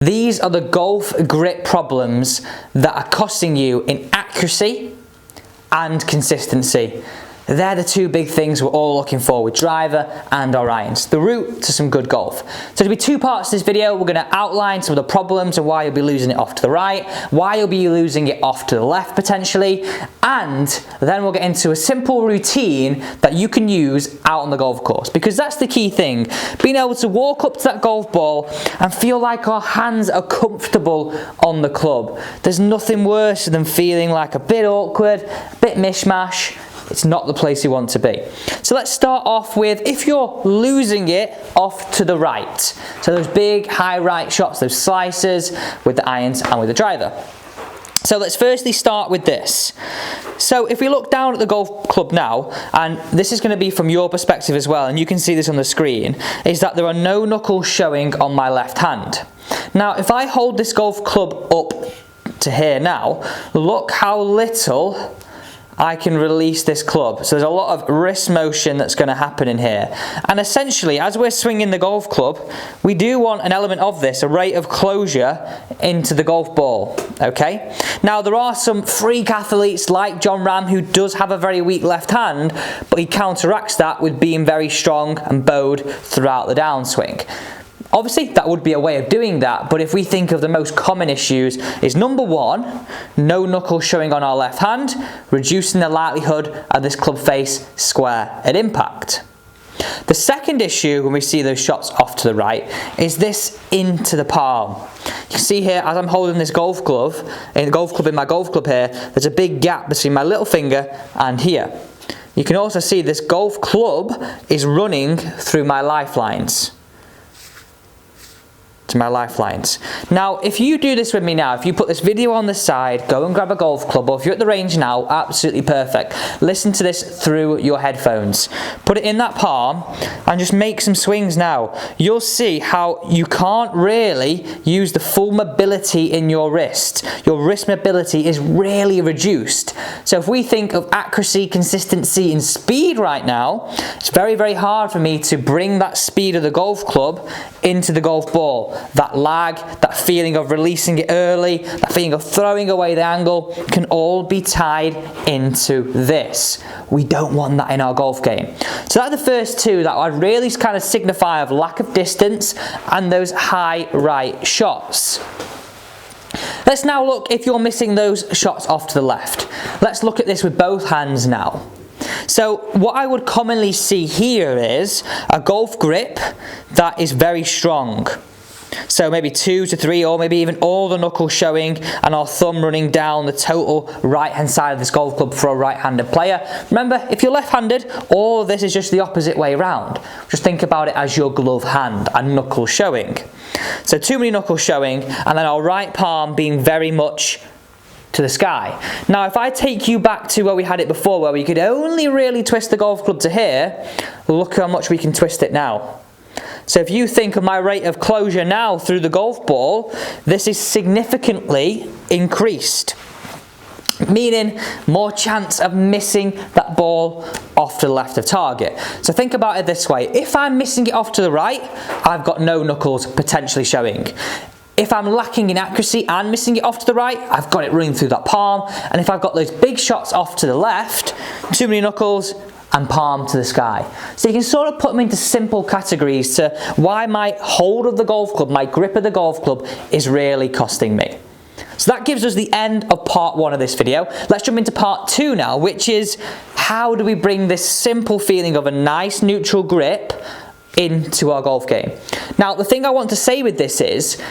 These are the golf grip problems that are costing you in accuracy and consistency. They're the two big things we're all looking for with driver and our irons. The route to some good golf. So there'll be two parts to this video. We're going to outline some of the problems and why you'll be losing it off to the right, why you'll be losing it off to the left potentially, and then we'll get into a simple routine that you can use out on the golf course, because that's the key thing. Being able to walk up to that golf ball and feel like our hands are comfortable on the club. There's nothing worse than feeling like a bit awkward, a bit mishmash. It's not the place you want to be. So let's start off with if you're losing it off to the right. So those big high right shots, those slicers with the irons and with the driver. So let's firstly start with this. So if we look down at the golf club now, and this is going to be from your perspective as well, and you can see this on the screen, is that there are no knuckles showing on my left hand. Now if I hold this golf club up to here now, look how little I can release this club. So there's a lot of wrist motion that's going to happen in here. And essentially, as we're swinging the golf club, we do want an element of this, a rate of closure into the golf ball, okay? Now, there are some freak athletes like John Ram who does have a very weak left hand, but he counteracts that with being very strong and bowed throughout the downswing. Obviously, that would be a way of doing that, but if we think of the most common issues is number one, no knuckles showing on our left hand, reducing the likelihood of this club face square at impact. The second issue when we see those shots off to the right is this into the palm. You can see here as I'm holding this golf club in my golf club here, there's a big gap between my little finger and here. You can also see this golf club is running through my lifelines. To my lifelines. Now, if you do this with me now, if you put this video on the side, go and grab a golf club, or if you're at the range now, absolutely perfect. Listen to this through your headphones. Put it in that palm and just make some swings now. You'll see how you can't really use the full mobility in your wrist. Your wrist mobility is really reduced. So if we think of accuracy, consistency, and speed right now, it's very, very hard for me to bring that speed of the golf club into the golf ball. That lag, that feeling of releasing it early, that feeling of throwing away the angle can all be tied into this. We don't want that in our golf game. So that's the first two that I'd really kind of signify of lack of distance and those high right shots. Let's now look if you're missing those shots off to the left. Let's look at this with both hands now. So what I would commonly see here is a golf grip that is very strong. So maybe 2 to 3 or maybe even all the knuckles showing and our thumb running down the total right hand side of this golf club for a right-handed player. Remember, if you're left-handed, all of this is just the opposite way around. Just think about it as your glove hand and knuckles showing. So too many knuckles showing and then our right palm being very much to the sky. Now if I take you back to where we had it before, where we could only really twist the golf club to here, look how much we can twist it now. So if you think of my rate of closure now through the golf ball, this is significantly increased, meaning more chance of missing that ball off to the left of target. So think about it this way, if I'm missing it off to the right, I've got no knuckles potentially showing. If I'm lacking in accuracy and missing it off to the right, I've got it running through that palm. And if I've got those big shots off to the left, too many knuckles and palm to the sky. So you can sort of put them into simple categories to why my hold of the golf club, my grip of the golf club is really costing me. So that gives us the end of part 1 of this video. Let's jump into part 2 now, which is how do we bring this simple feeling of a nice neutral grip into our golf game. Now the thing I want to say with this is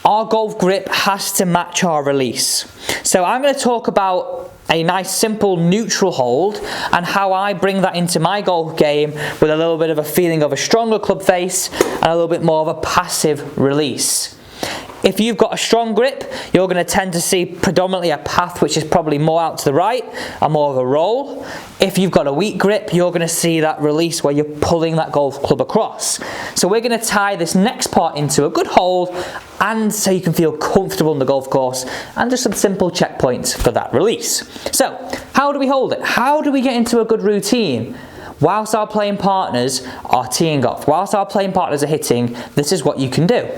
our golf grip has to match our release. So I'm going to talk about a nice simple neutral hold and how I bring that into my golf game with a little bit of a feeling of a stronger club face and a little bit more of a passive release. If you've got a strong grip, you're going to tend to see predominantly a path which is probably more out to the right and more of a roll. If you've got a weak grip, you're going to see that release where you're pulling that golf club across. So we're going to tie this next part into a good hold and so you can feel comfortable on the golf course and just some simple checkpoints for that release. So how do we hold it? How do we get into a good routine? Whilst our playing partners are teeing off, whilst our playing partners are hitting, this is what you can do.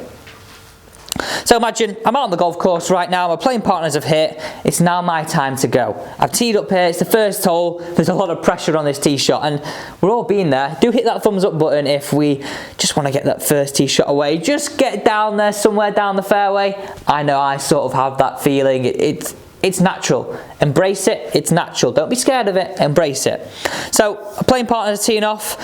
So imagine I'm out on the golf course right now, my playing partners have hit, it's now my time to go. I've teed up here, it's the first hole, there's a lot of pressure on this tee shot, and we're all being there. Do hit that thumbs up button if we just want to get that first tee shot away. Just get down there somewhere down the fairway. I know I sort of have that feeling. It's natural. Embrace it. It's natural. Don't be scared of it. Embrace it. So, a playing partner is teeing off.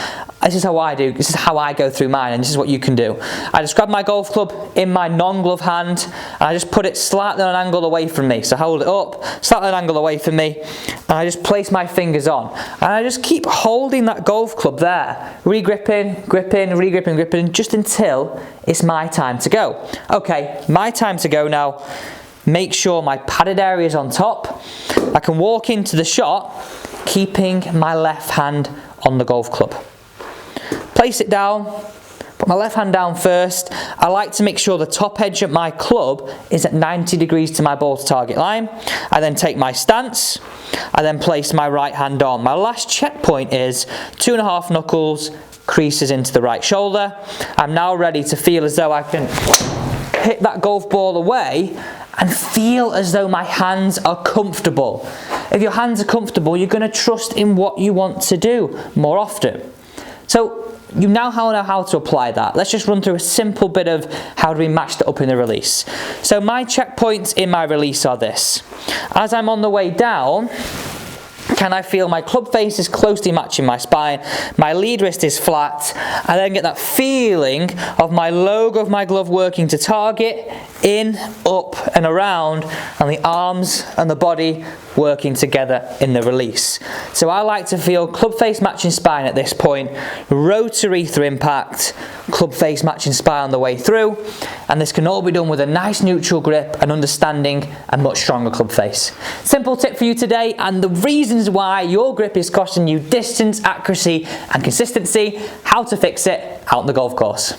This is how I do. This is how I go through mine, and this is what you can do. I just grab my golf club in my non-glove hand, and I just put it slightly on an angle away from me. So hold it up, slightly on an angle away from me, and I just place my fingers on. And I just keep holding that golf club there, re-gripping, gripping, re-gripping, gripping, just until it's my time to go. Okay, my time to go now. Make sure my padded area is on top. I can walk into the shot, keeping my left hand on the golf club. Place it down, put my left hand down first. I like to make sure the top edge of my club is at 90 degrees to my ball to target line. I then take my stance. I then place my right hand on. My last checkpoint is 2.5 knuckles, creases into the right shoulder. I'm now ready to feel as though I can hit that golf ball away and feel as though my hands are comfortable. If your hands are comfortable, you're going to trust in what you want to do more often. So you now know how to apply that. Let's just run through a simple bit of how do we match that up in the release. So my checkpoints in my release are this. As I'm on the way down, can I feel my club face is closely matching my spine, my lead wrist is flat, I then get that feeling of my logo of my glove working to target, in, up and around, and the arms and the body working together in the release. So I like to feel club face matching spine at this point, rotary through impact, club face matching spine on the way through, and this can all be done with a nice neutral grip and understanding a much stronger club face. Simple tip for you today, and the reasons why your grip is costing you distance, accuracy and consistency, how to fix it out on the golf course.